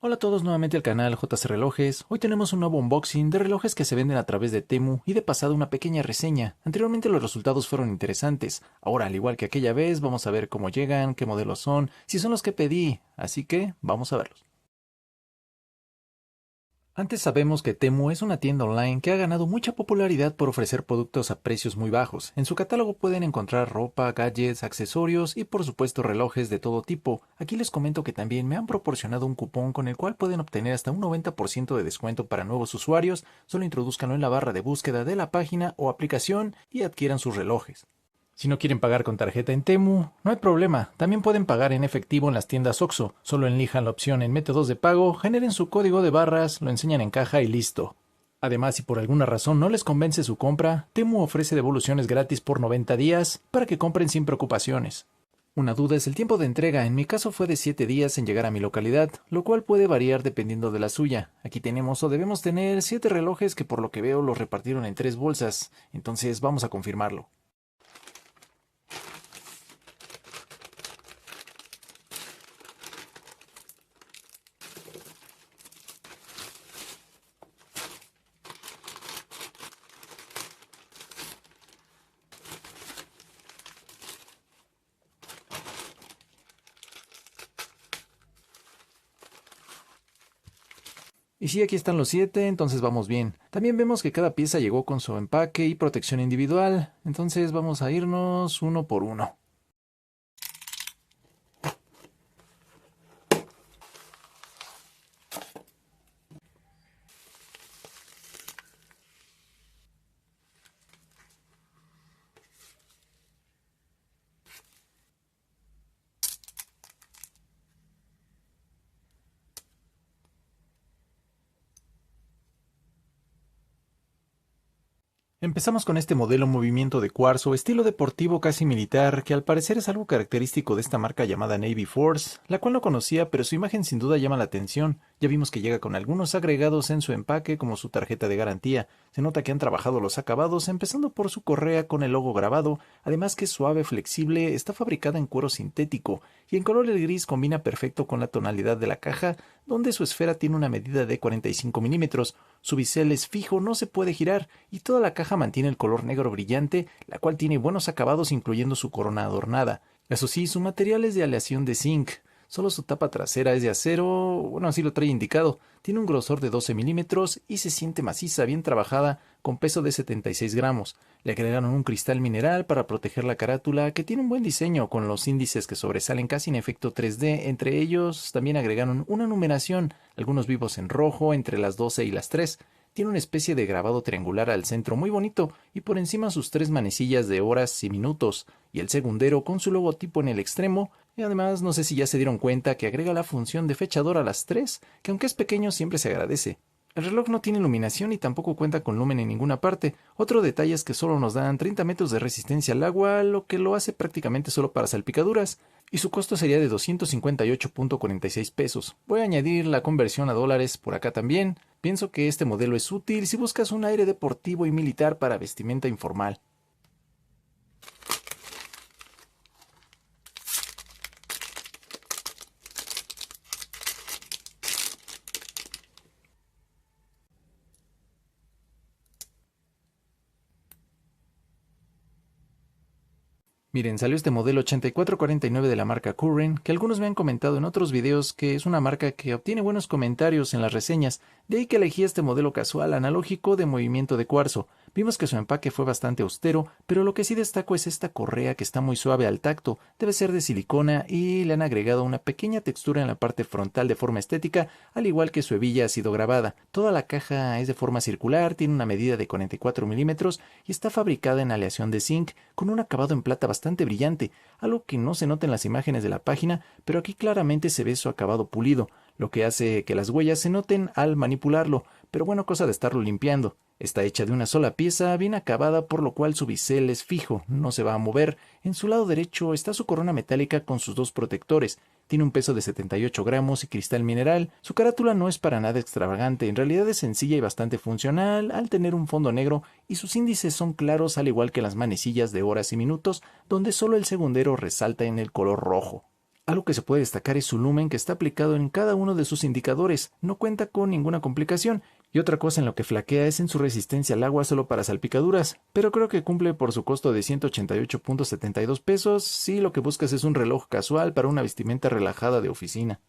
Hola a todos, nuevamente al canal JC Relojes. Hoy tenemos un nuevo unboxing de relojes que se venden a través de Temu y de pasada una pequeña reseña. Anteriormente los resultados fueron interesantes. Ahora, al igual que aquella vez, vamos a ver cómo llegan, qué modelos son, si son los que pedí. Así que vamos a verlos. Antes sabemos que Temu es una tienda online que ha ganado mucha popularidad por ofrecer productos a precios muy bajos. En su catálogo pueden encontrar ropa, gadgets, accesorios y por supuesto relojes de todo tipo. Aquí les comento que también me han proporcionado un cupón con el cual pueden obtener hasta un 90% de descuento para nuevos usuarios. Solo introduzcanlo en la barra de búsqueda de la página o aplicación y adquieran sus relojes. Si no quieren pagar con tarjeta en Temu, no hay problema, también pueden pagar en efectivo en las tiendas OXXO, solo elijan la opción en métodos de pago, generen su código de barras, lo enseñan en caja y listo. Además, si por alguna razón no les convence su compra, Temu ofrece devoluciones gratis por 90 días para que compren sin preocupaciones. Una duda es el tiempo de entrega, en mi caso fue de 7 días en llegar a mi localidad, lo cual puede variar dependiendo de la suya. Aquí tenemos o debemos tener 7 relojes que por lo que veo los repartieron en 3 bolsas, entonces vamos a confirmarlo. Y sí, aquí están los 7, entonces vamos bien. También vemos que cada pieza llegó con su empaque y protección individual, entonces vamos a irnos uno por uno. Empezamos con este modelo movimiento de cuarzo, estilo deportivo casi militar, que al parecer es algo característico de esta marca llamada Navy Force, la cual no conocía, pero su imagen sin duda llama la atención. Ya vimos que llega con algunos agregados en su empaque, como su tarjeta de garantía. Se nota que han trabajado los acabados, empezando por su correa con el logo grabado, además que es suave, flexible, está fabricada en cuero sintético, y en color el gris combina perfecto con la tonalidad de la caja, donde su esfera tiene una medida de 45 milímetros. Su bisel es fijo, no se puede girar, y toda la caja mantiene el color negro brillante, la cual tiene buenos acabados incluyendo su corona adornada. Eso sí, su material es de aleación de zinc. Solo su tapa trasera es de acero, bueno, así lo trae indicado. Tiene un grosor de 12 milímetros y se siente maciza, bien trabajada, con peso de 76 gramos. Le agregaron un cristal mineral para proteger la carátula, que tiene un buen diseño, con los índices que sobresalen casi en efecto 3D. Entre ellos también agregaron una numeración, algunos vivos en rojo, entre las 12 y las 3. Tiene una especie de grabado triangular al centro muy bonito y por encima sus 3 manecillas de horas y minutos, y el segundero con su logotipo en el extremo. Y además no sé si ya se dieron cuenta que agrega la función de fechador a las 3, que aunque es pequeño siempre se agradece. El reloj no tiene iluminación y tampoco cuenta con lumen en ninguna parte. Otro detalle es que solo nos dan 30 metros de resistencia al agua, lo que lo hace prácticamente solo para salpicaduras, y su costo sería de 258.46 pesos. Voy a añadir la conversión a dólares por acá también. Pienso que este modelo es útil si buscas un aire deportivo y militar para vestimenta informal. Miren, salió este modelo 8449 de la marca Current, que algunos me han comentado en otros videos que es una marca que obtiene buenos comentarios en las reseñas, de ahí que elegí este modelo casual analógico de movimiento de cuarzo. Vimos que su empaque fue bastante austero, pero lo que sí destaco es esta correa que está muy suave al tacto, debe ser de silicona y le han agregado una pequeña textura en la parte frontal de forma estética, al igual que su hebilla ha sido grabada. Toda la caja es de forma circular, tiene una medida de 44 milímetros y está fabricada en aleación de zinc, con un acabado en plata bastante brillante, algo que no se nota en las imágenes de la página, pero aquí claramente se ve su acabado pulido, lo que hace que las huellas se noten al manipularlo, pero bueno, cosa de estarlo limpiando. Está hecha de una sola pieza, bien acabada, por lo cual su bisel es fijo, no se va a mover. En su lado derecho está su corona metálica con sus 2 protectores. Tiene un peso de 78 gramos y cristal mineral. Su carátula no es para nada extravagante, en realidad es sencilla y bastante funcional, al tener un fondo negro, y sus índices son claros al igual que las manecillas de horas y minutos, donde solo el segundero resalta en el color rojo. Algo que se puede destacar es su lumen, que está aplicado en cada uno de sus indicadores, no cuenta con ninguna complicación, y otra cosa en lo que flaquea es en su resistencia al agua solo para salpicaduras, pero creo que cumple por su costo de 188.72 pesos si lo que buscas es un reloj casual para una vestimenta relajada de oficina.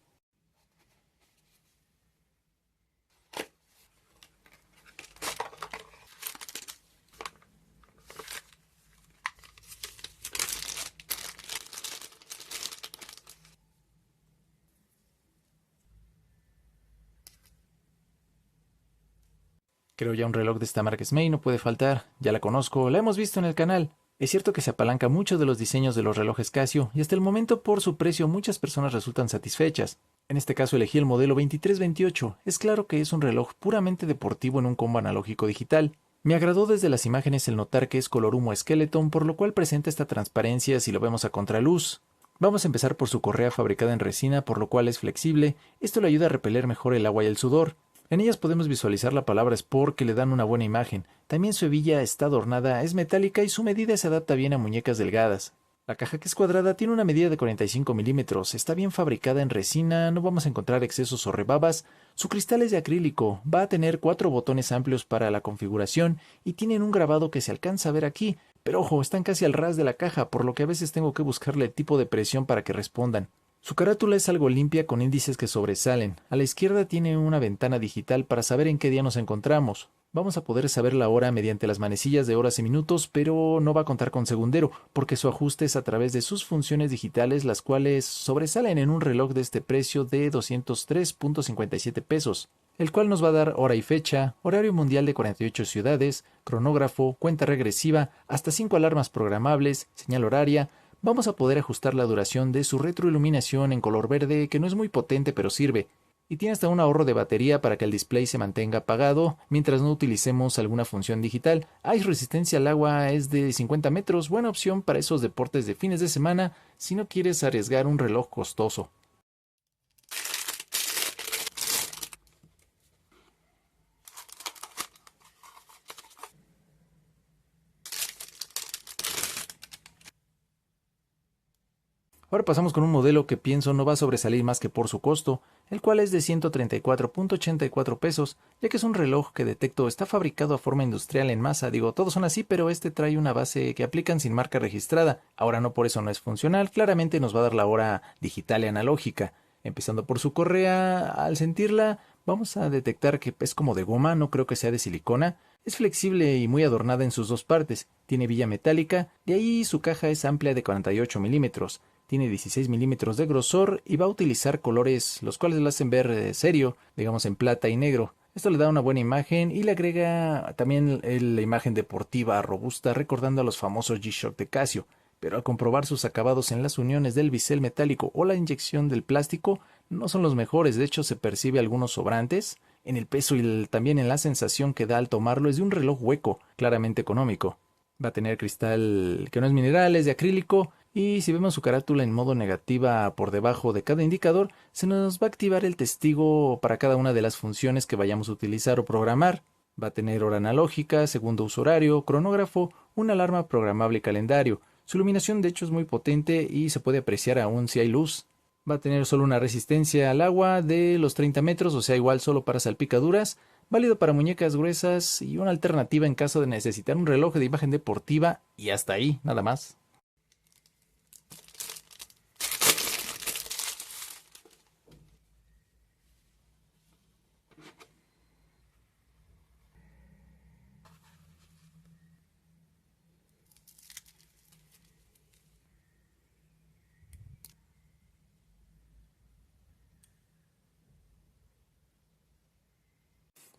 Creo ya un reloj de esta marca Smay no puede faltar, ya la conozco, la hemos visto en el canal. Es cierto que se apalanca mucho de los diseños de los relojes Casio y hasta el momento por su precio muchas personas resultan satisfechas. En este caso elegí el modelo 2328, es claro que es un reloj puramente deportivo en un combo analógico digital. Me agradó desde las imágenes el notar que es color humo skeleton, por lo cual presenta esta transparencia si lo vemos a contraluz. Vamos a empezar por su correa fabricada en resina, por lo cual es flexible, esto le ayuda a repeler mejor el agua y el sudor. En ellas podemos visualizar la palabra Sport que le dan una buena imagen. También su hebilla está adornada, es metálica y su medida se adapta bien a muñecas delgadas. La caja, que es cuadrada, tiene una medida de 45 milímetros, está bien fabricada en resina, no vamos a encontrar excesos o rebabas. Su cristal es de acrílico, va a tener 4 botones amplios para la configuración y tienen un grabado que se alcanza a ver aquí, pero ojo, están casi al ras de la caja, por lo que a veces tengo que buscarle el tipo de presión para que respondan. Su carátula es algo limpia con índices que sobresalen. A la izquierda tiene una ventana digital para saber en qué día nos encontramos. Vamos a poder saber la hora mediante las manecillas de horas y minutos, pero no va a contar con segundero, porque su ajuste es a través de sus funciones digitales, las cuales sobresalen en un reloj de este precio de 203.57 pesos, el cual nos va a dar hora y fecha, horario mundial de 48 ciudades, cronógrafo, cuenta regresiva, hasta 5 alarmas programables, señal horaria. Vamos a poder ajustar la duración de su retroiluminación en color verde, que no es muy potente pero sirve, y tiene hasta un ahorro de batería para que el display se mantenga apagado mientras no utilicemos alguna función digital. Su resistencia al agua es de 50 metros, buena opción para esos deportes de fines de semana si no quieres arriesgar un reloj costoso. Ahora pasamos con un modelo que pienso no va a sobresalir más que por su costo, el cual es de 134.84 pesos, ya que es un reloj que detecto está fabricado a forma industrial en masa. Digo, todos son así, pero este trae una base que aplican sin marca registrada. Ahora no por eso no es funcional, claramente nos va a dar la hora digital y analógica. Empezando por su correa, al sentirla vamos a detectar que es como de goma, no creo que sea de silicona. Es flexible y muy adornada en sus dos partes, tiene villa metálica, de ahí su caja es amplia de 48 milímetros. Tiene 16 milímetros de grosor y va a utilizar colores los cuales lo hacen ver serio, digamos en plata y negro. Esto le da una buena imagen y le agrega también la imagen deportiva robusta, recordando a los famosos G-Shock de Casio. Pero al comprobar sus acabados en las uniones del bisel metálico o la inyección del plástico, no son los mejores. De hecho, se percibe algunos sobrantes en el peso y también en la sensación que da al tomarlo. Es de un reloj hueco, claramente económico. Va a tener cristal que no es mineral, es de acrílico. Y si vemos su carátula en modo negativa por debajo de cada indicador, se nos va a activar el testigo para cada una de las funciones que vayamos a utilizar o programar. Va a tener hora analógica, segundo uso horario, cronógrafo, una alarma programable y calendario. Su iluminación de hecho es muy potente y se puede apreciar aún si hay luz. Va a tener solo una resistencia al agua de los 30 metros, o sea igual solo para salpicaduras, válido para muñecas gruesas y una alternativa en caso de necesitar un reloj de imagen deportiva y hasta ahí, nada más.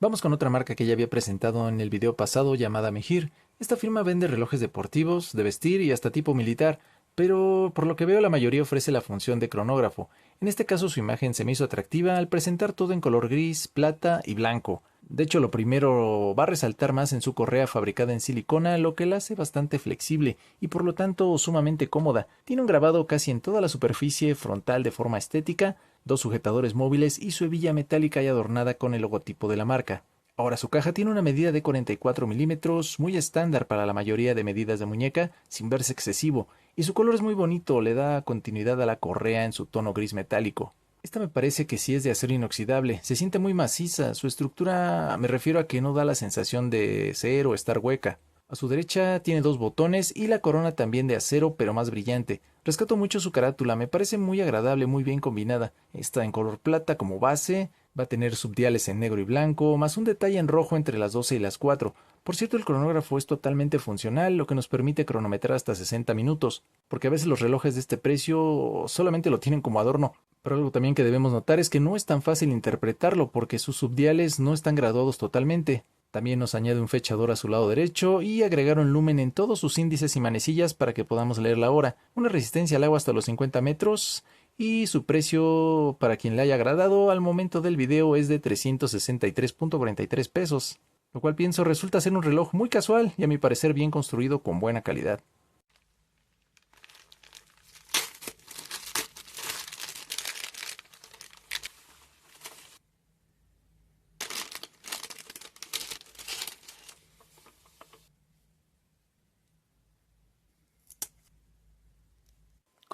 Vamos con otra marca que ya había presentado en el video pasado llamada Mehir. Esta firma vende relojes deportivos, de vestir y hasta tipo militar, pero por lo que veo la mayoría ofrece la función de cronógrafo. En este caso su imagen se me hizo atractiva al presentar todo en color gris, plata y blanco. De hecho, lo primero va a resaltar más en su correa fabricada en silicona, lo que la hace bastante flexible y por lo tanto sumamente cómoda. Tiene un grabado casi en toda la superficie frontal de forma estética, dos sujetadores móviles y su hebilla metálica y adornada con el logotipo de la marca. Ahora su caja tiene una medida de 44 milímetros, muy estándar para la mayoría de medidas de muñeca, sin verse excesivo. y su color es muy bonito, le da continuidad a la correa en su tono gris metálico. Esta me parece que sí es de acero inoxidable, se siente muy maciza, su estructura me refiero a que no da la sensación de ser o estar hueca. A su derecha tiene dos botones y la corona también de acero pero más brillante. Rescato mucho su carátula, me parece muy agradable, muy bien combinada. Está en color plata como base, va a tener subdiales en negro y blanco, más un detalle en rojo entre las 12 y las 4. Por cierto, el cronógrafo es totalmente funcional, lo que nos permite cronometrar hasta 60 minutos, porque a veces los relojes de este precio solamente lo tienen como adorno. Pero algo también que debemos notar es que no es tan fácil interpretarlo porque sus subdiales no están graduados totalmente. También nos añade un fechador a su lado derecho y agregaron lumen en todos sus índices y manecillas para que podamos leer la hora, una resistencia al agua hasta los 50 metros y su precio para quien le haya agradado al momento del video es de 363.43 pesos, lo cual pienso resulta ser un reloj muy casual y a mi parecer bien construido con buena calidad.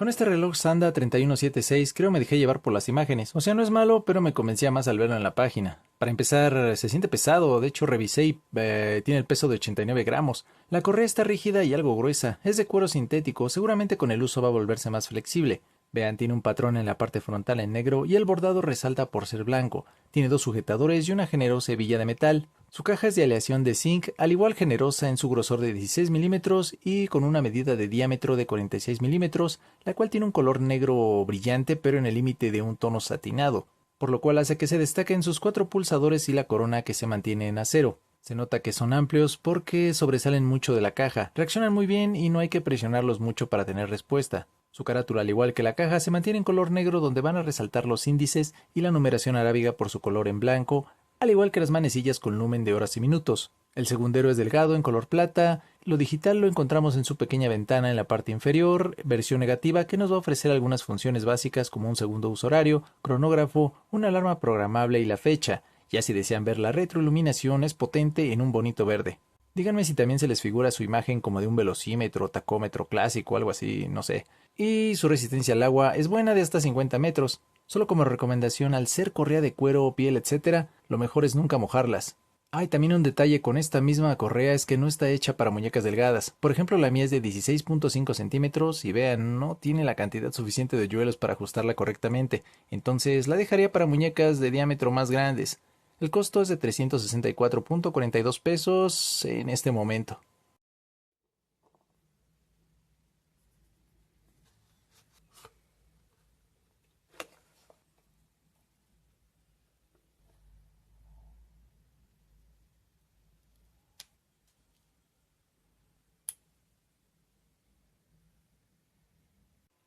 Con este reloj Sanda 3176 creo me dejé llevar por las imágenes, o sea no es malo, pero me convencía más al verlo en la página. Para empezar, se siente pesado, de hecho revisé y tiene el peso de 89 gramos. La correa está rígida y algo gruesa, es de cuero sintético, seguramente con el uso va a volverse más flexible. Vean, tiene un patrón en la parte frontal en negro y el bordado resalta por ser blanco. Tiene dos sujetadores y una generosa hebilla de metal. Su caja es de aleación de zinc, al igual generosa en su grosor de 16 milímetros y con una medida de diámetro de 46 milímetros, la cual tiene un color negro brillante pero en el límite de un tono satinado, por lo cual hace que se destaquen sus cuatro pulsadores y la corona que se mantiene en acero. Se nota que son amplios porque sobresalen mucho de la caja, reaccionan muy bien y no hay que presionarlos mucho para tener respuesta. Su carátula, al igual que la caja, se mantiene en color negro donde van a resaltar los índices y la numeración arábiga por su color en blanco, al igual que las manecillas con lumen de horas y minutos. El segundero es delgado en color plata, lo digital lo encontramos en su pequeña ventana en la parte inferior, versión negativa que nos va a ofrecer algunas funciones básicas como un segundo uso horario, cronógrafo, una alarma programable y la fecha. Ya si desean ver la retroiluminación es potente en un bonito verde. Díganme si también se les figura su imagen como de un velocímetro, tacómetro clásico, algo así, no sé. Y su resistencia al agua es buena de hasta 50 metros. Solo como recomendación, al ser correa de cuero, piel, etc., lo mejor es nunca mojarlas. Hay también un detalle con esta misma correa es que no está hecha para muñecas delgadas. Por ejemplo, la mía es de 16.5 centímetros y vean, no tiene la cantidad suficiente de hoyuelos para ajustarla correctamente. Entonces la dejaría para muñecas de diámetro más grandes. El costo es de 364.42 pesos en este momento.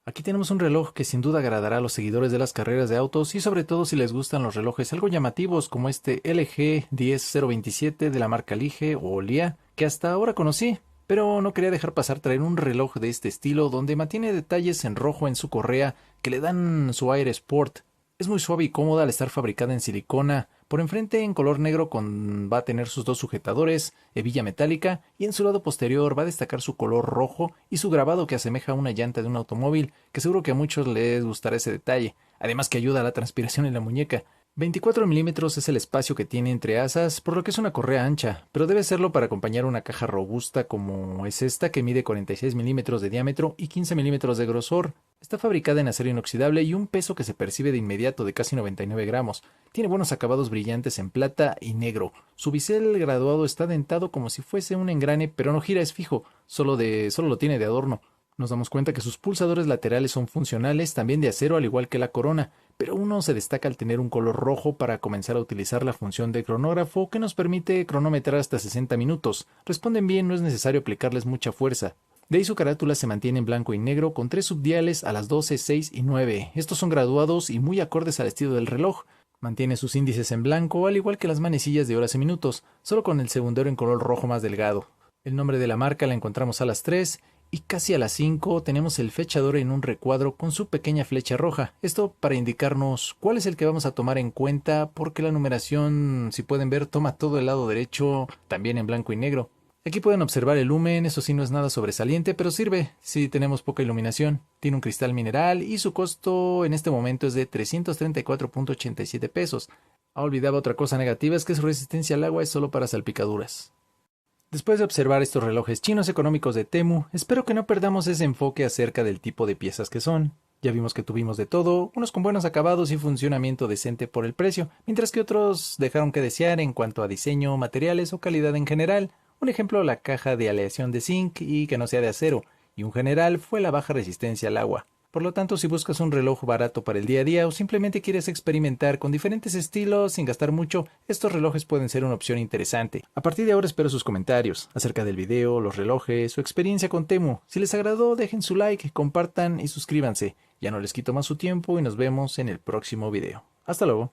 Aquí tenemos un reloj que sin duda agradará a los seguidores de las carreras de autos y sobre todo si les gustan los relojes algo llamativos como este LG 10027 de la marca Lige o LIA que hasta ahora conocí, pero no quería dejar pasar traer un reloj de este estilo donde mantiene detalles en rojo en su correa que le dan su aire sport. Es muy suave y cómoda al estar fabricada en silicona. Por enfrente en color negro va a tener sus dos sujetadores, hebilla metálica y en su lado posterior va a destacar su color rojo y su grabado que asemeja a una llanta de un automóvil, que seguro que a muchos les gustará ese detalle, además que ayuda a la transpiración en la muñeca. 24 milímetros es el espacio que tiene entre asas, por lo que es una correa ancha, pero debe serlo para acompañar una caja robusta como es esta que mide 46 milímetros de diámetro y 15 milímetros de grosor. Está fabricada en acero inoxidable y un peso que se percibe de inmediato de casi 99 gramos. Tiene buenos acabados brillantes en plata y negro. Su bisel graduado está dentado como si fuese un engrane, pero no gira, es fijo, solo lo tiene de adorno. Nos damos cuenta que sus pulsadores laterales son funcionales, también de acero al igual que la corona, pero uno se destaca al tener un color rojo para comenzar a utilizar la función de cronógrafo que nos permite cronometrar hasta 60 minutos. Responden bien, no es necesario aplicarles mucha fuerza. De ahí su carátula se mantiene en blanco y negro con tres subdiales a las 12, 6 y 9. Estos son graduados y muy acordes al estilo del reloj. Mantiene sus índices en blanco al igual que las manecillas de horas y minutos, solo con el segundero en color rojo más delgado. El nombre de la marca la encontramos a las 3 y casi a las 5 tenemos el fechador en un recuadro con su pequeña flecha roja. Esto para indicarnos cuál es el que vamos a tomar en cuenta porque la numeración, si pueden ver, toma todo el lado derecho también en blanco y negro. Aquí pueden observar el lumen, eso sí no es nada sobresaliente, pero sirve si tenemos poca iluminación. Tiene un cristal mineral y su costo en este momento es de 334.87 pesos. Olvidaba otra cosa negativa, es que su resistencia al agua es solo para salpicaduras. Después de observar estos relojes chinos económicos de Temu, espero que no perdamos ese enfoque acerca del tipo de piezas que son. Ya vimos que tuvimos de todo, unos con buenos acabados y funcionamiento decente por el precio, mientras que otros dejaron que desear en cuanto a diseño, materiales o calidad en general. Un ejemplo, la caja de aleación de zinc y que no sea de acero, y un general fue la baja resistencia al agua. Por lo tanto, si buscas un reloj barato para el día a día o simplemente quieres experimentar con diferentes estilos sin gastar mucho, estos relojes pueden ser una opción interesante. A partir de ahora espero sus comentarios acerca del video, los relojes, su experiencia con Temu. Si les agradó, dejen su like, compartan y suscríbanse. Ya no les quito más su tiempo y nos vemos en el próximo video. Hasta luego.